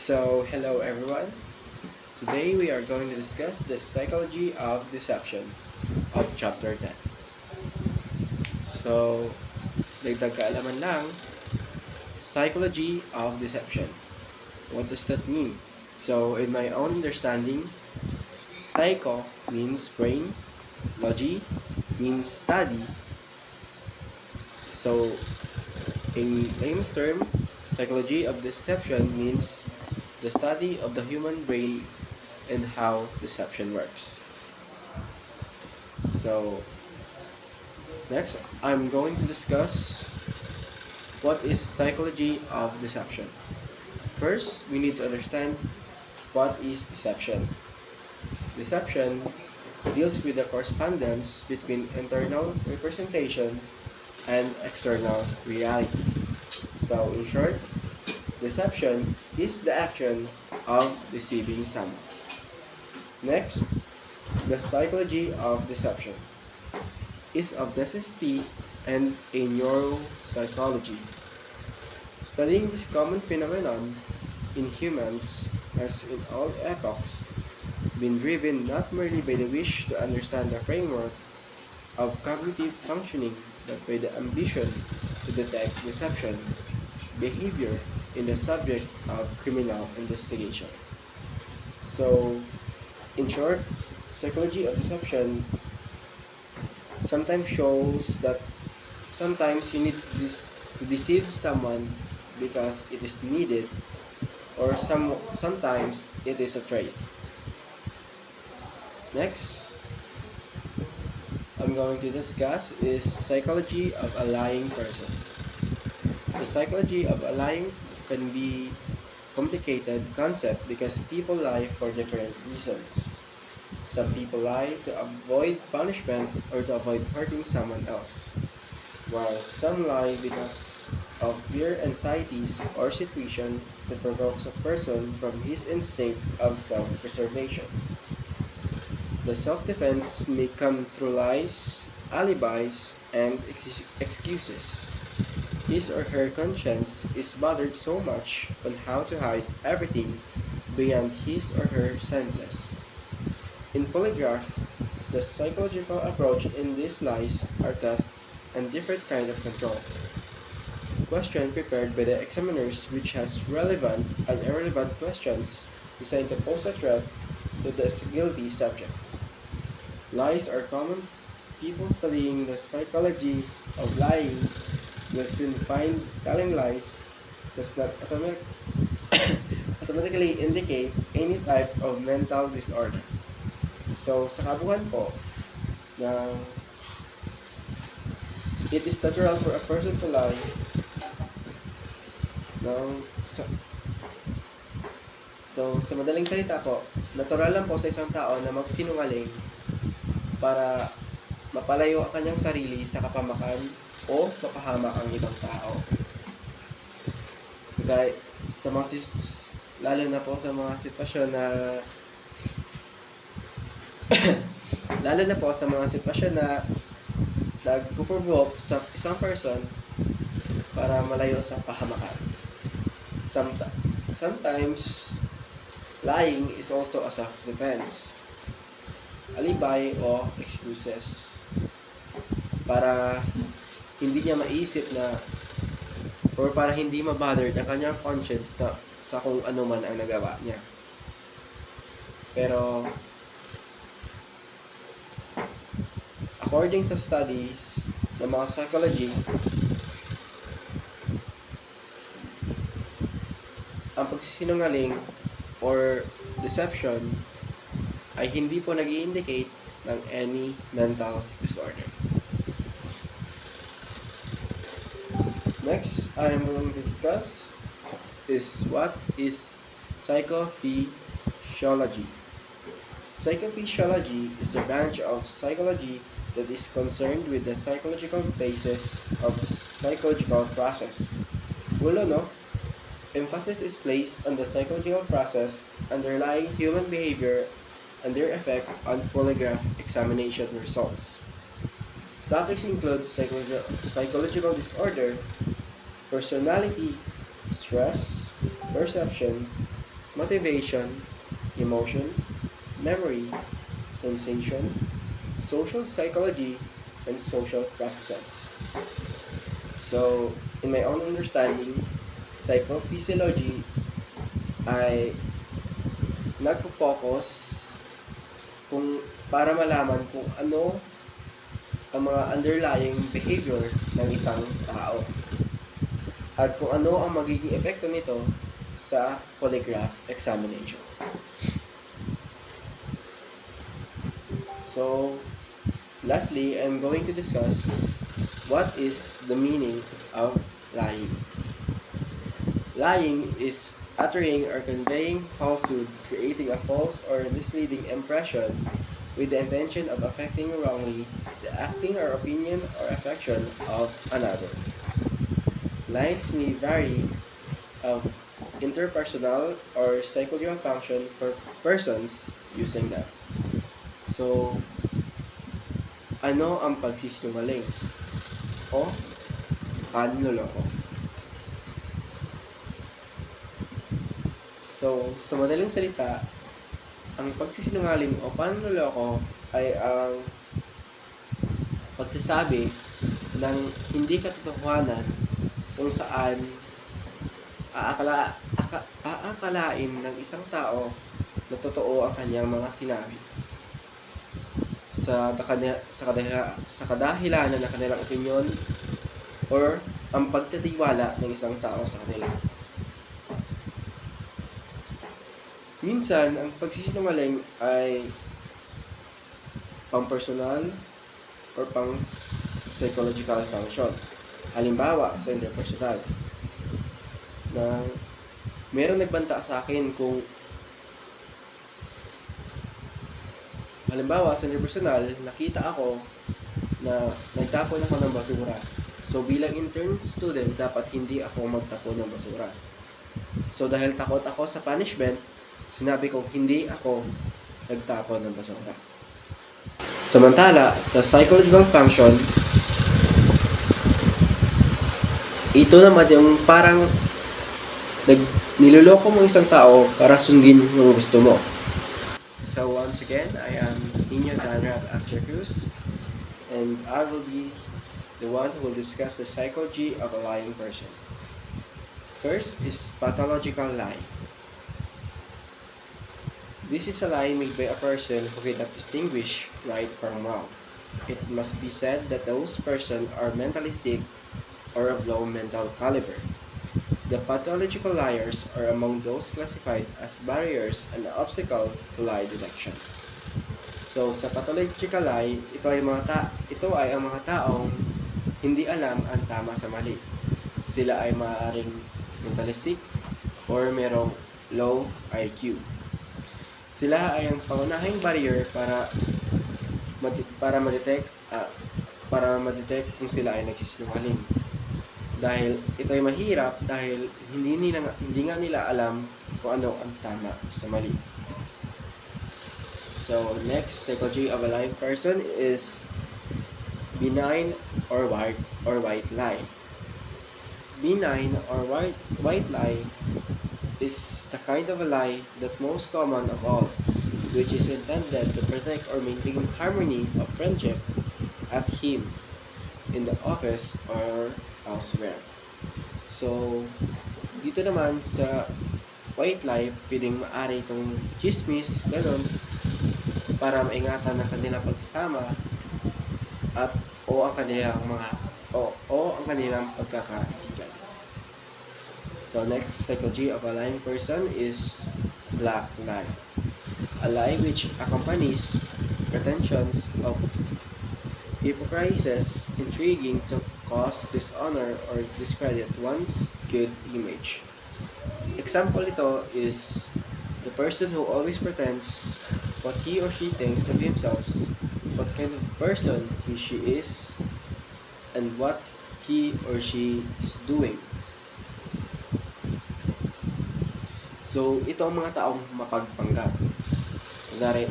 Hello everyone. Today we are going to discuss the psychology of deception of chapter 10. So, dagdag kaalaman lang, psychology of deception. What does that mean? So, in my own understanding, psycho means brain, logi means study. So, in layman's term, psychology of deception means the study of the human brain and how deception works. So, next, I'm going to discuss what is psychology of deception. First, we need to understand what is deception. Deception deals with the correspondence between internal representation and external reality. So, in short, deception is the action of deceiving someone. Next, the psychology of deception is of necessity and a neuropsychology. Studying this common phenomenon in humans has in all epochs been driven not merely by the wish to understand the framework of cognitive functioning, but by the ambition to detect deception behavior in the subject of criminal investigation. So, in short, psychology of deception sometimes shows that sometimes you need to deceive someone because it is needed, or sometimes it is a trait. Next, I'm going to discuss is psychology of a lying person. The psychology of a lying can be complicated concept because people lie for different reasons. Some people lie to avoid punishment or to avoid hurting someone else, while some lie because of fear, anxieties, or situation that provokes a person from his instinct of self-preservation. The self-defense may come through lies, alibis, and excuses. His or her conscience is bothered so much on how to hide everything beyond his or her senses. In polygraph, the psychological approach in these lies are test and different kind of control. Question prepared by the examiners which has relevant and irrelevant questions designed to pose a threat to the guilty subject. Lies are common. People studying the psychology of lying will soon find telling lies does not automatically indicate any type of mental disorder. So, sa kabuuan po, na it is natural for a person to lie ng, sa, sa madaling salita po, natural lang po sa isang tao na magsinungaling para mapalayo ang kanyang sarili sa kapamakan o mapahamak ang ibang tao. Kaya sa mga lalo na po sa mga sitwasyon na lalo na po sa mga sitwasyon na nagpo-provoke sa isang person para malayo sa pahamakan. Sometimes lying is also a self-defense, alibi o excuses para hindi niya maisip na or para hindi ma-bothered ang kanyang conscience na sa kung ano man ang nagawa niya. Pero according sa studies ng mga psychology, ang pagsisinungaling or deception ay hindi po nag-i-indicate ng any mental disorder. Next, I'm going to discuss is what is psychophysiology. Psychophysiology is a branch of psychology that is concerned with the psychological basis of psychological process. Ulo, no? Emphasis is placed on the psychological process underlying human behavior and their effect on polygraph examination results. Topics include psychological disorder, personality, stress, perception, motivation, emotion, memory, sensation, social psychology, and social processes. So, in my own understanding, psychophysiology ay nagpo-focus kung para malaman kung ano ang mga underlying behavior ng isang tao at kung ano ang magiging epekto nito sa polygraph examination. So, lastly, I'm going to discuss what is the meaning of lying. Lying is uttering or conveying falsehood, creating a false or misleading impression with the intention of affecting wrongly the acting or opinion or affection of another. Lies may vary of interpersonal or psychological function for persons using them. So, ano ang pagsisinungaling o panloloko? So, sa madaling salita, ang pagsisinungaling o panloloko ay ang pagsasabi ng hindi katotohanan kung saan aakalain ng isang tao na totoo ang kanyang mga sinabi sa kadahilanan ng kanilang opinyon or ang pagtitiwala ng isang tao sa kanila. Minsan, ang pagsisinungaling ay pang-personal or pang-psychological function. Halimbawa, sa interpersonal, na meron nagbanta sa akin kung halimbawa, sa interpersonal, nakita ako na nagtapon ako ng basura. So, bilang intern student, dapat hindi ako magtapon ng basura. So, dahil takot ako sa punishment, sinabi ko hindi ako nagtapon ng basura. Samantala, sa psychological function, ito naman yung parang niloloko mo isang tao para sundin yung gusto mo. So once again, I am Nino Danrab Aster Cruz, and I will be the one who will discuss the psychology of a lying person. First is pathological lie. This is a lie made by a person who cannot distinguish right from wrong. It must be said that those persons are mentally sick or of low mental caliber. The pathological liars are among those classified as barriers and obstacle to lie detection. So, sa pathological lie, ito ay ang mga taong hindi alam ang tama sa mali. Sila ay maaaring mentally sick or merong low IQ. Sila ay ang pangunahing barrier para ma-detect kung sila ay nagsisinungaling. Dahil ito ay mahirap dahil hindi nga nila alam kung ano ang tama sa mali. So next, psychology of a lying person is benign or white lie. Benign or white lie is the kind of a lie that most common of all, which is intended to protect or maintain harmony of friendship at home, in the office, or elsewhere. So, dito naman sa white lie, pwedeng maaari itong chismis, ganun, para maingatan ang kanilang pagsasama at ang kanilang pagkakaibigan. So next, psychology of a lying person is black lie. A lie which accompanies pretensions of hypocrisy, intriguing to cause dishonor or discredit one's good image. Example ito is the person who always pretends what he or she thinks of himself, what kind of person he she is, and what he or she is doing. So, ito ang mga taong mapagpanggap. Kunwari,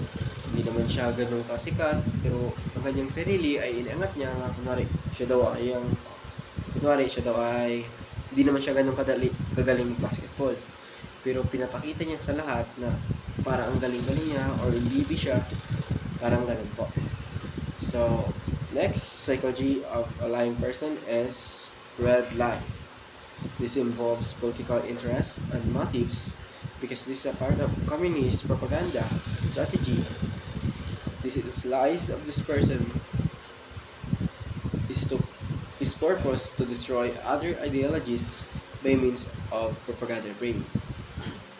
hindi naman siya ganun kasikat, pero ang kanyang sarili ay inaangat niya nga, kunwari, siya daw ay, hindi naman siya ganun kagaling basketball. pero pinapakita niya sa lahat na parang ang galing-galing niya or bibi siya, parang ganun po. So, next psychology of a lying person is red lie. This involves political interests and motives because this is a part of communist propaganda strategy. This is lies of this person is to is purpose to destroy other ideologies by means of propaganda brain,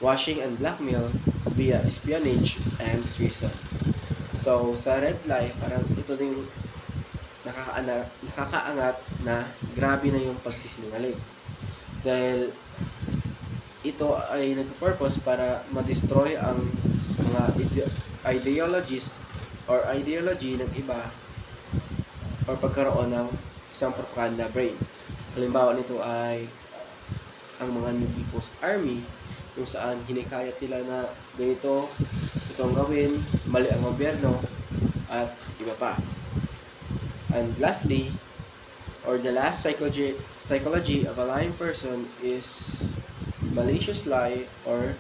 washing and blackmail via espionage and treason. So, sa red lie, parang ito din nakakaangat na grabe na yung pagsisinungaling. Dahil ito ay nag-purpose para ma-destroy ang mga ideologies or ideology ng iba or pagkaroon ng isang propaganda brain. Halimbawa nito ay ang mga New People's Army kung saan hinikayat nila na ganito, ito ang gawin, mali ang gobyerno, at iba pa. And lastly, or the last psychology of a lying person is malicious lie or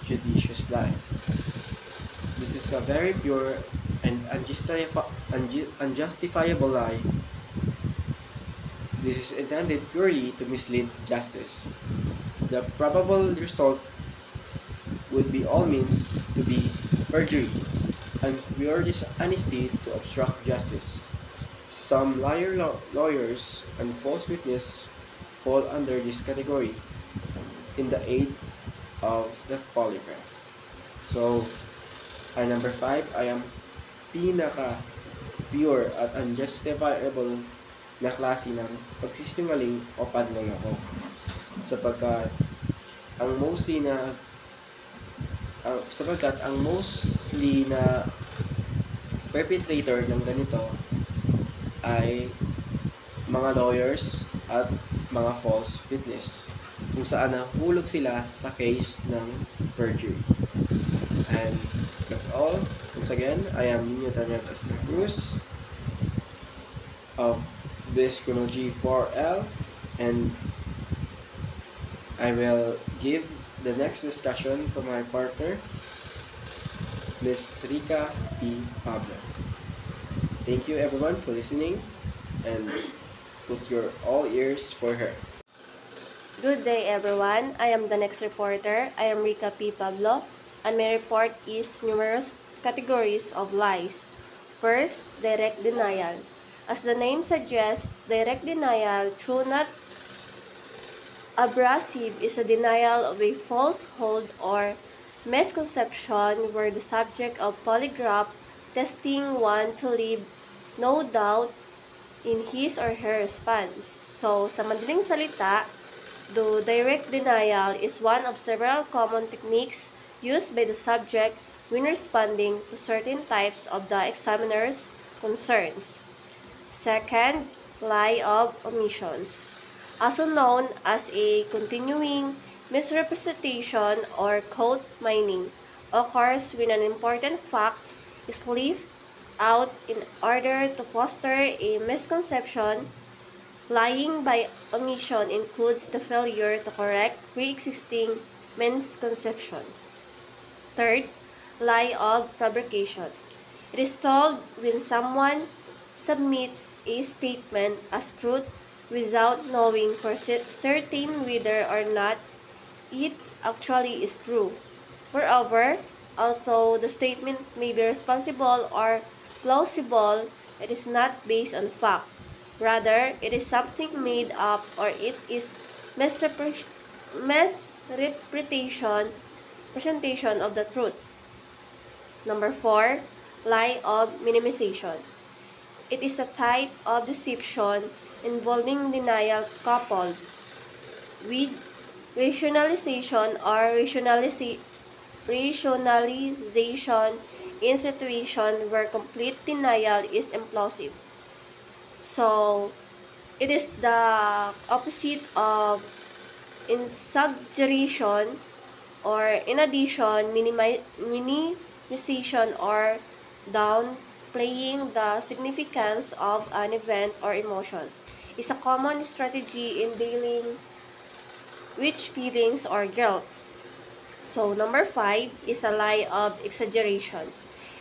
judicious lie. This is a very pure and unjustifiable lie. This is intended purely to mislead justice. The probable result would be all means to be perjury and pure dishonesty to obstruct justice. Some lawyers and false witness fall under this category in the aid of the polygraph. So, number 5, I am pinaka pure at unjustifiable na klase ng pagsisinungaling o panloloko. Sapagkat ang mostly na perpetrator ng ganito ay mga lawyers at mga false witness kung saan nahulog sila sa case ng perjury. And that's all. Once again, I am Nino Daniel Castro Cruz of this Chronology 4L, and I will give the next discussion to my partner, Ms. Rica P. Pablo. Thank you everyone for listening, and put your all ears for her. Good day everyone, I am the next reporter. I am Rica P. Pablo, and my report is numerous categories of lies. First, direct denial. As the name suggests, direct denial, true not abrasive, is a denial of a falsehood or misconception where the subject of polygraph testing want to leave no doubt in his or her response. So, sa madaling salita, the direct denial is one of several common techniques used by the subject when responding to certain types of the examiner's concerns. Second, lie of omissions, also known as a continuing misrepresentation or code mining, occurs when an important fact is left out in order to foster a misconception. Lying by omission includes the failure to correct pre-existing misconception. Third, lie of fabrication. It is told when someone submits a statement as truth without knowing for certain whether or not it actually is true. Moreover, although the statement may be responsible or plausible, it is not based on fact. Rather, it is something made up, or it is presentation of the truth. Number 4, lie of minimization. It is a type of deception involving denial coupled with rationalization or rationalization in situation where complete denial is implausive. So, it is the opposite of exaggeration, or in addition, minimization or downplaying the significance of an event or emotion is a common strategy in dealing with feelings or guilt. So, number 5 is a lie of exaggeration.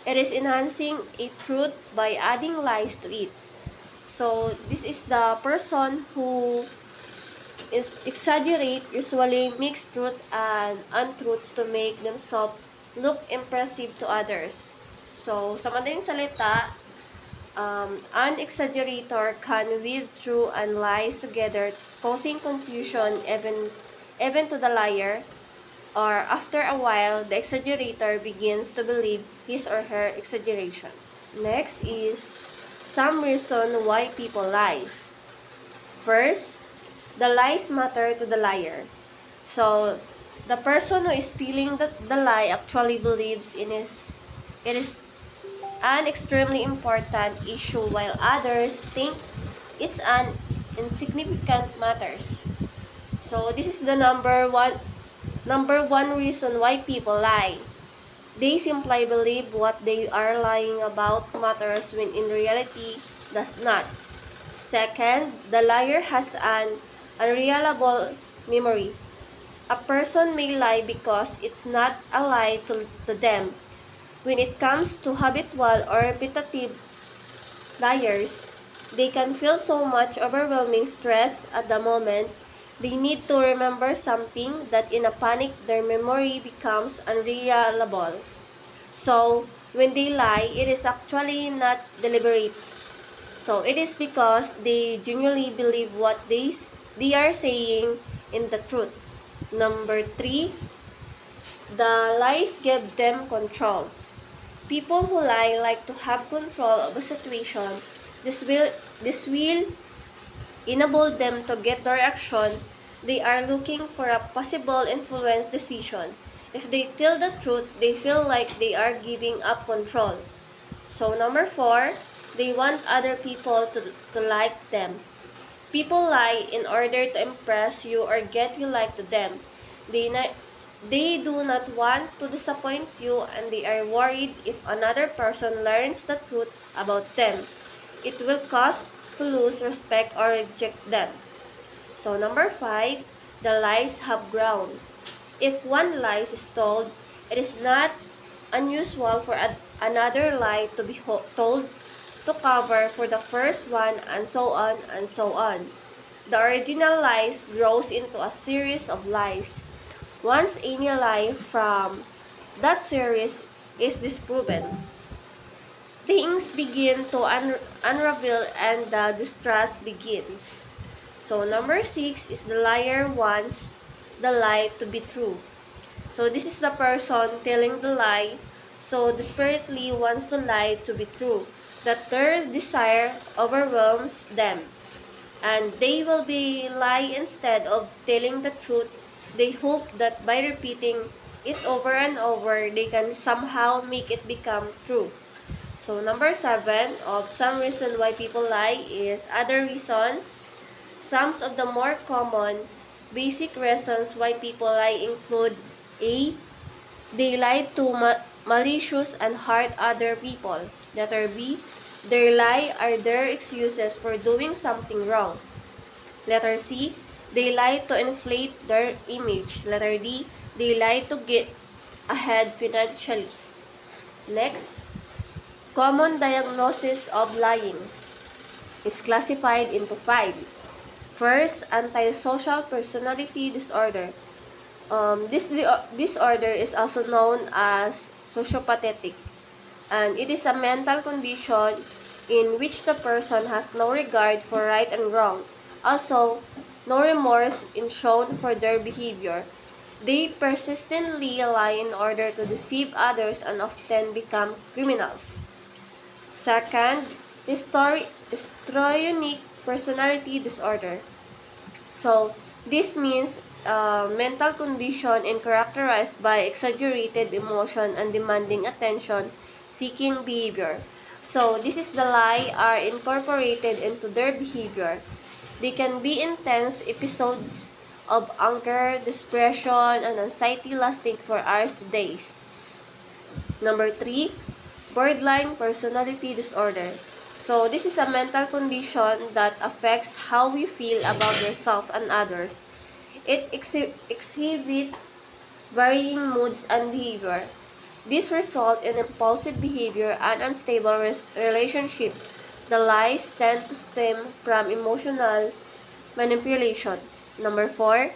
It is enhancing a truth by adding lies to it. So, this is the person who is exaggerate, usually mix truth and untruths to make themselves look impressive to others. So, sa madaling salita, an exaggerator can weave truth and lies together, causing confusion even to the liar, or after a while, the exaggerator begins to believe his or her exaggeration. Next is some reason why people lie. First, the lies matter to the liar. So, the person who is telling the lie actually believes it is an extremely important issue while others think it's an insignificant matters. So, this is the number one reason why people lie. They simply believe what they are lying about matters when in reality does not. Second, the liar has an unreliable memory. A person may lie because it's not a lie to them. When it comes to habitual or repetitive liars, they can feel so much overwhelming stress at the moment they need to remember something that in a panic their memory becomes unreliable. So, when they lie, it is actually not deliberate. So, it is because they genuinely believe what they are saying in the truth. Number 3, the lies give them control. People who lie like to have control of a situation. This will enable them to get their action. They are looking for a possible influence decision. If they tell the truth, they feel like they are giving up control. So number 4, they want other people to like them. People lie in order to impress you or get you like to them. They do not want to disappoint you, and they are worried if another person learns the truth about them, it will cause to lose respect or reject them. So number 5, the lies have ground. If one lie is told, it is not unusual for another lie to be told to cover for the first one, and so on and so on. The original lies grows into a series of lies. Once any lie from that series is disproven, things begin to unravel and the distrust begins. So number 6 is the liar wants the lie to be true. So this is the person telling the lie, so desperately wants the lie to be true, that their desire overwhelms them, and they will be lie instead of telling the truth. They hope that by repeating it over and over, they can somehow make it become true. So number 7 of some reason why people lie is other reasons. Some of the more common basic reasons why people lie include: A. They lie to malicious and hurt other people. Letter B. Their lie are their excuses for doing something wrong. Letter C. They lie to inflate their image. Letter D. They lie to get ahead financially. Next, common diagnosis of lying is classified into 5. First, antisocial personality disorder. This disorder is also known as sociopathic, and it is a mental condition in which the person has no regard for right and wrong, also no remorse in shown for their behavior. They persistently lie in order to deceive others and often become criminals. Second, histrionic personality disorder. So, this means mental condition and characterized by exaggerated emotion and demanding attention seeking behavior. So, this is the lie are incorporated into their behavior. They can be intense episodes of anger, depression, and anxiety lasting for hours to days. Number 3, borderline personality disorder. So, this is a mental condition that affects how we feel about yourself and others. It exhibits varying moods and behavior. This result in impulsive behavior and unstable relationship. The lies tend to stem from emotional manipulation. Number 4,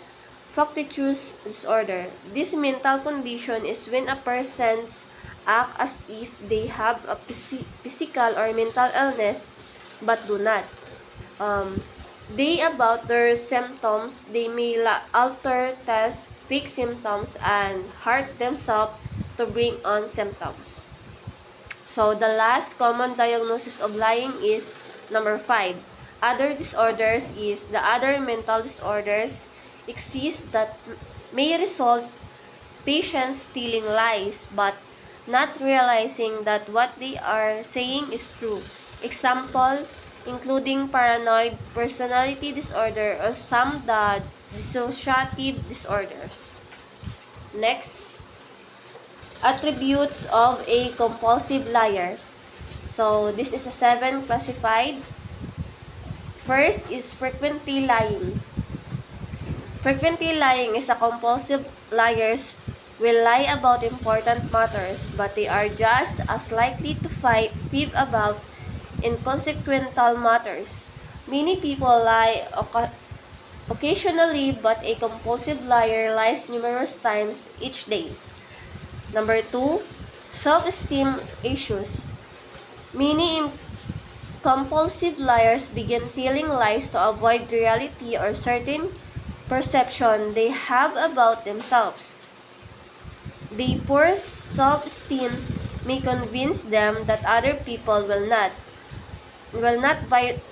factitious disorder. This mental condition is when a person acts as if they have a physical or mental illness but do not. They about their symptoms, they may alter test, fake symptoms, and hurt themselves to bring on symptoms. So, the last common diagnosis of lying is number 5. Other disorders is the other mental disorders exist that may result patients telling lies but not realizing that what they are saying is true. Example, including paranoid personality disorder or some the dissociative disorders. Next, attributes of a compulsive liar. So, this is a 7 classified. First is frequently lying. Frequently lying is a compulsive liars will lie about important matters, but they are just as likely to fib about inconsequential matters. Many people lie occasionally, but a compulsive liar lies numerous times each day. Number 2, self-esteem issues. Many compulsive liars begin telling lies to avoid reality or certain perception they have about themselves. The poor self-esteem may convince them that other people will not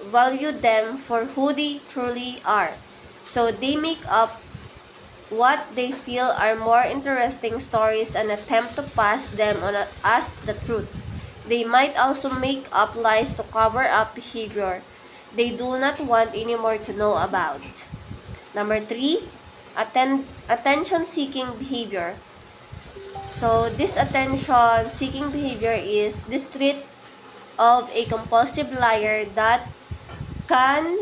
value them for who they truly are. So they make up what they feel are more interesting stories and attempt to pass them on as the truth. They might also make up lies to cover up behavior they do not want anymore to know about. Number 3, attention-seeking behavior. So, this attention-seeking behavior is the trait of a compulsive liar that can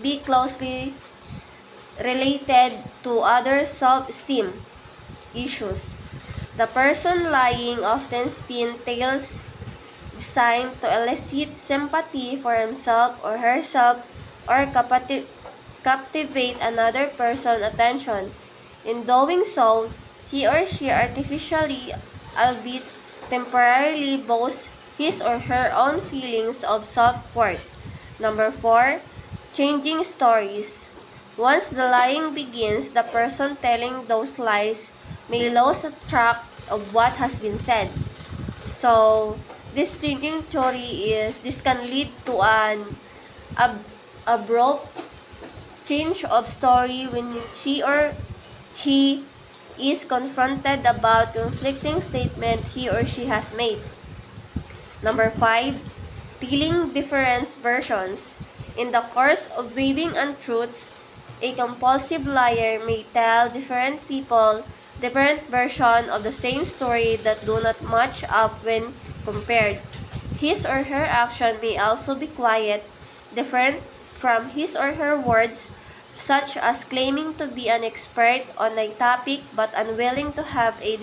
be closely related to other self-esteem issues. The person lying often spins tales designed to elicit sympathy for himself or herself or captivate another person's attention. In doing so, he or she artificially, albeit temporarily, boasts his or her own feelings of self-worth. Number 4, changing stories. Once the lying begins, the person telling those lies may lose track of what has been said. So, this changing story this can lead to an abrupt change of story when she or he is confronted about conflicting statement he or she has made. Number 5, telling different versions. In the course of weaving untruths, a compulsive liar may tell different people different versions of the same story that do not match up when compared. His or her action may also be quite different from his or her words, such as claiming to be an expert on a topic but unwilling to have a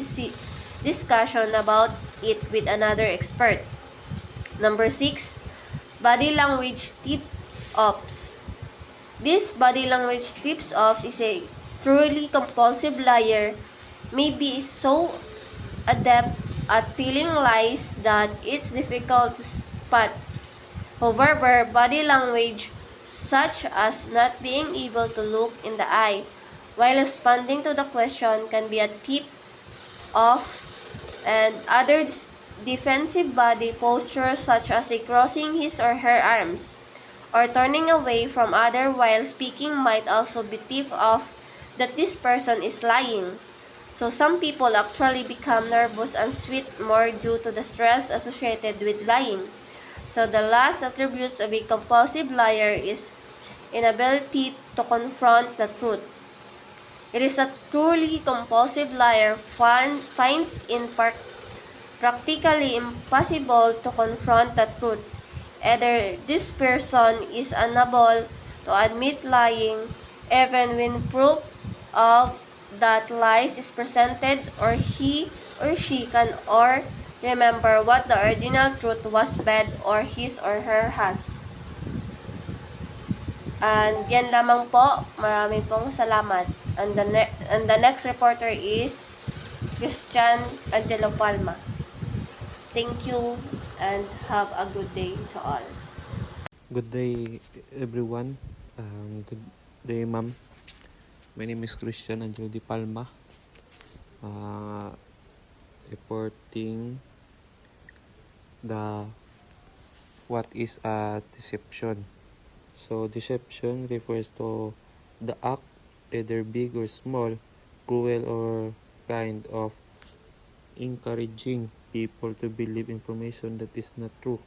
discussion about it with another expert. Number 6, body language tip-offs. This body language tips-offs is a truly compulsive liar may be so adept at telling lies that it's difficult to spot. However, body language such as not being able to look in the eye while responding to the question can be a tip-off, and other defensive body postures such as a crossing his or her arms or turning away from other while speaking might also be tip-off that this person is lying. So some people actually become nervous and sweat more due to the stress associated with lying. So the last attributes of a compulsive liar is inability to confront the truth. It is a truly compulsive liar finds in practically impossible to confront the truth. Either this person is unable to admit lying even when proof of that lies is presented, or he or she can or remember what the original truth was bad or his or her has. And yan lamang po. Maraming pong salamat. And the next reporter is Christian Angelo Palma. Thank you and have a good day to all. Good day, everyone. Good day, ma'am. My name is Christian Angelo Di Palma, uh, reporting the what is a deception. So, deception refers to the act, either big or small, cruel or kind of encouraging people to believe information that is not true.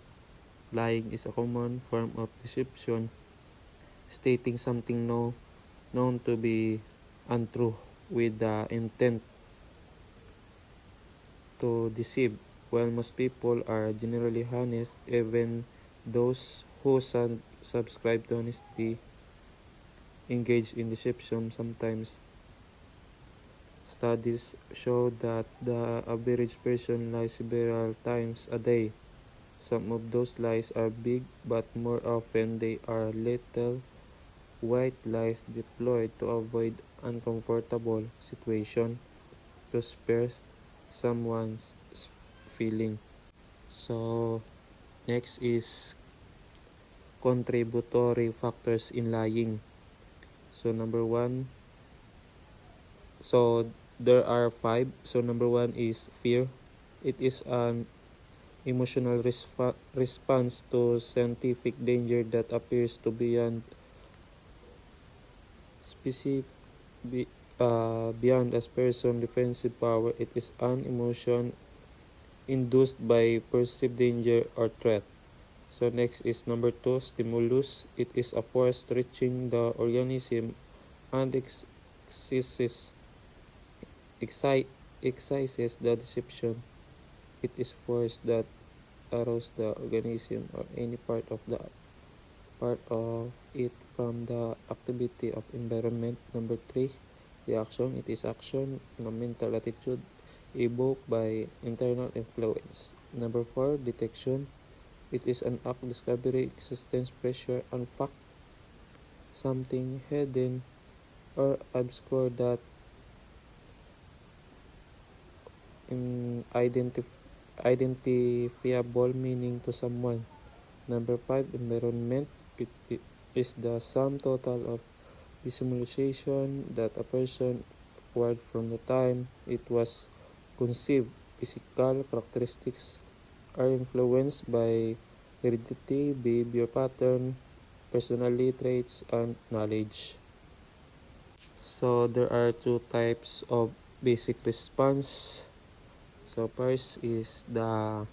Lying is a common form of deception, stating something known to be untrue with the intent to deceive. While most people are generally honest, even those who subscribe to honesty engage in deception sometimes. Studies show that the average person lies several times a day. Some of those lies are big, but more often they are little white lies deployed to avoid uncomfortable situation, to spare someone's feeling. So, next is contributory factors in lying. So, number one, so there are five. So, number one is fear. It is an emotional response to scientific danger that appears to beyond specific beyond a person's defensive power. It is an emotion induced by perceived danger or threat. So next is number two, stimulus. It is a force reaching the organism and excises the deception. It is force that arouse the organism or any part of it from the activity of environment. Number three, reaction. It is action, a mental attitude evoked by internal influence. Number four, detection. It is an act discovering existence, pressure, and fact, something hidden or obscure that identifiable meaning to someone. Number five, environment. It is the sum total of the simulation that a person acquired from the time it was conceived. Physical characteristics are influenced by heredity, behavior pattern, personality traits, and knowledge. So there are two types of basic response. So first is the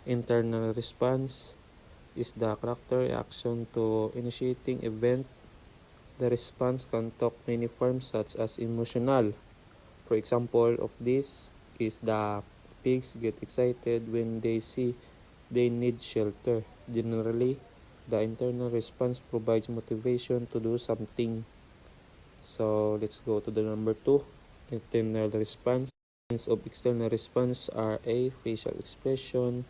internal response, is the character reaction to initiating event. The response can take many forms such as emotional. For example of this is the pigs get excited when they see they need shelter. Generally, the internal response provides motivation to do something. So let's go to the number two, internal response. Signs of external response are A. Facial expression.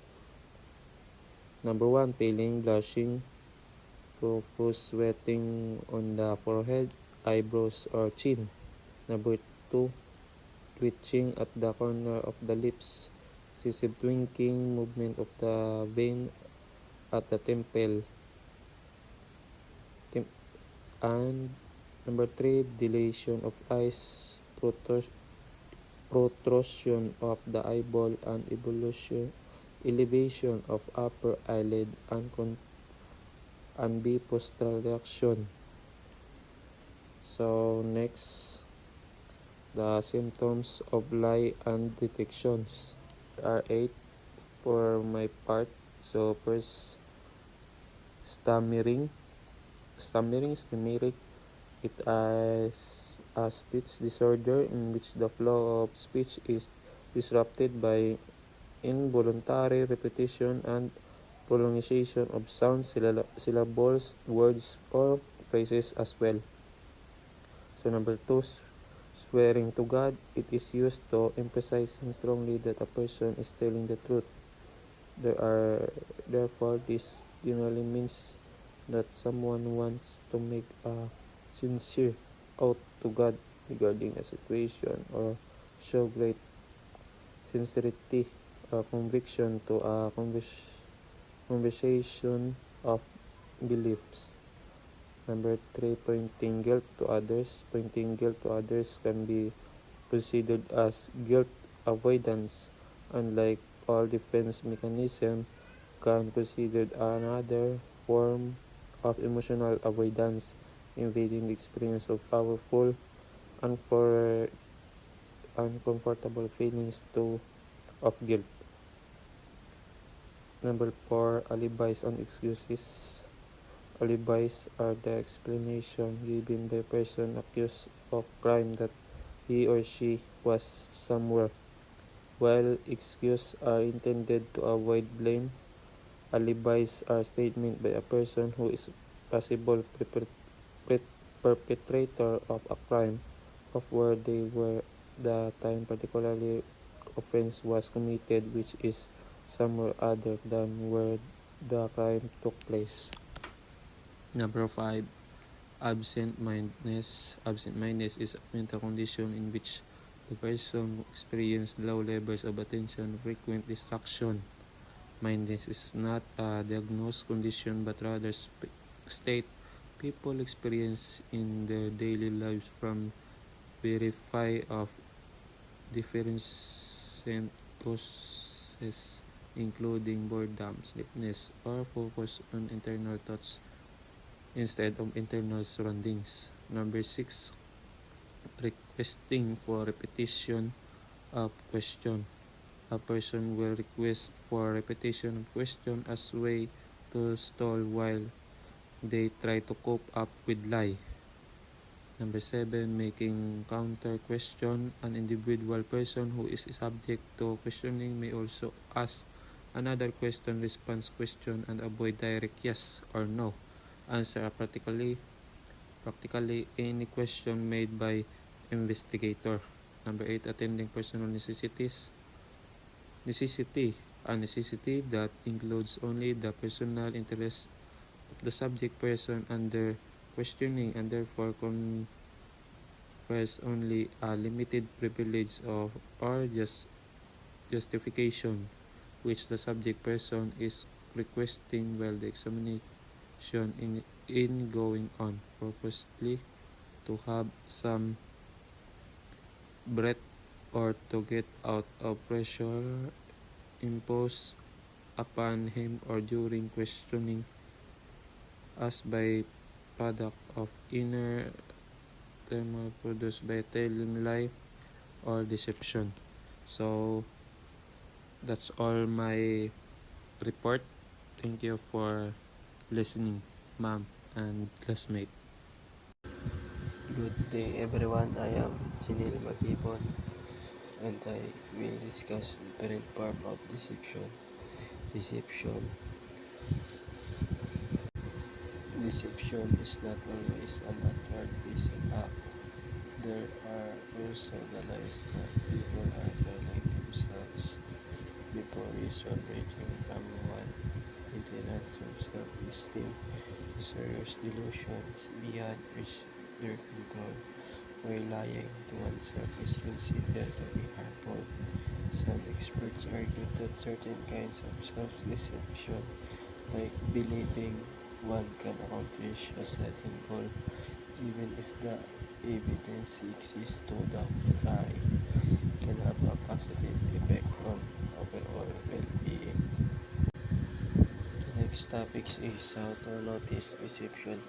Number one, paling, blushing, profuse sweating on the forehead, eyebrows, or chin. Number two, twitching at the corner of the lips, excessive twinking, movement of the vein at the temple. And number three, dilation of eyes, protrusion of the eyeball, and elevation of upper eyelid, and B, postural reaction. So next, the symptoms of lie and detections. There are 8 for my part. So first, stammering. Stammering is numeric. It is a speech disorder in which the flow of speech is disrupted by involuntary repetition and pronunciation of sounds, syllables, words, or phrases as well. So number two, Swearing to God, it is used to emphasize strongly that a person is telling the truth. Therefore, this generally means that someone wants to make a sincere oath to God regarding a situation or show great sincerity or conviction to a conversation of beliefs. Number 3, pointing guilt to others. Pointing guilt to others can be considered as guilt avoidance. Unlike all defense mechanism, can considered another form of emotional avoidance, invading the experience of powerful, unfor- uncomfortable feelings of guilt. Number 4, alibis and excuses. Alibis are the explanation given by a person accused of crime that he or she was somewhere. While excuses are intended to avoid blame, alibis are statements by a person who is possible perpetrator of a crime of where they were the time particularly offense was committed, which is somewhere other than where the crime took place. Number 5, absent-mindedness. Absent-mindedness is a mental condition in which the person experiences low levels of attention, frequent distraction. Mindedness is not a diagnosed condition but rather state people experience in their daily lives from verify of different causes including boredom, sleepiness, or focus on internal thoughts instead of internal surroundings. Number 6, requesting for repetition of question. A person will request for repetition of question as way to stall while they try to cope up with lie. Number 7, making counter question. An individual person who is subject to questioning may also ask another question, response question, and avoid direct yes or no answer practically any question made by investigator. Number 8, attending personal necessities. A necessity that includes only the personal interest of the subject person under questioning and therefore confers only a limited privilege of or justification which the subject person is requesting while the examination in going on purposely to have some breath or to get out of pressure imposed upon him or during questioning as by product of inner turmoil produced by telling lie or deception. So that's all my report. Thank you for listening, ma'am and classmate. Good day everyone, I am Janil Magibon and I will discuss different form of deception. Deception. Deception is not always an outward facing act. There are also the lies that people are telling themselves before reason ranging from one maintenance of self-esteem to serious delusions beyond their control, where lying to oneself is considered to be harmful. Some experts argue that certain kinds of self-deception, like believing one can accomplish a certain goal even if the evidence exists to the contrary, can have a positive effect on overall well-being. The next topic is how to notice deception.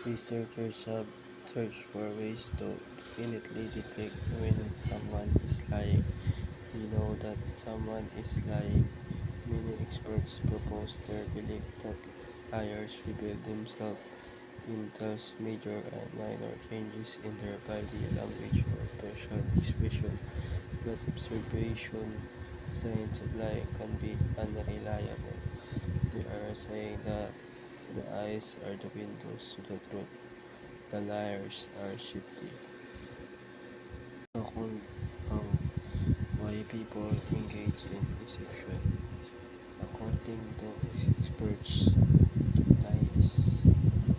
Researchers have searched for ways to definitely detect when someone is lying. We know that someone is lying. Many experts propose their belief that liars reveal themselves in thus major and minor changes in their body language or facial expression. But observation signs of lying can be unreliable. They are saying that the eyes are the windows to the truth. The liars are shifty. Account of why people engage in deception. According to experts, lies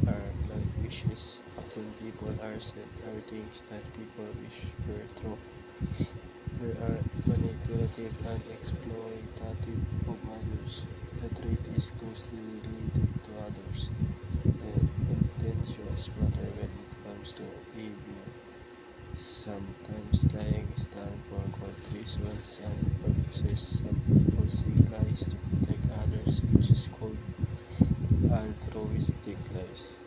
are like wishes. Often people are said are things that people wish were true. They are manipulative and exploitative of others. The trait is closely related to others. The intentions matter when it comes to behavior. Sometimes lying is done for good reasons and purposes. Some people say lies to protect others, which is called altruistic lies.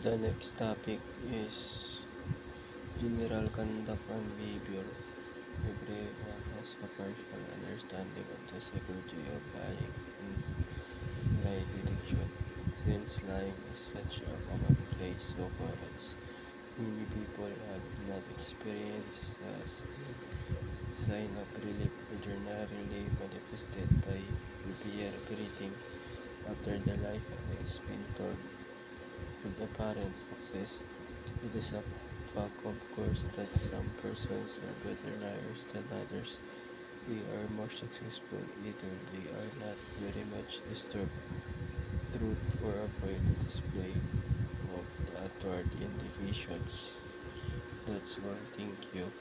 The next topic is general conduct and behavior. Everyone has a partial understanding of the psychology of lying and lie detection. Since lying is such a commonplace occurrence, many people have not experienced a sign of relief ordinarily manifested by repeating after the lie has been told with apparent success. It is a fact, of course, that some persons are better liars than others. They are more successful, either they are not very much disturbed truth or avoid the display of the outward indications. That's all. Thank you.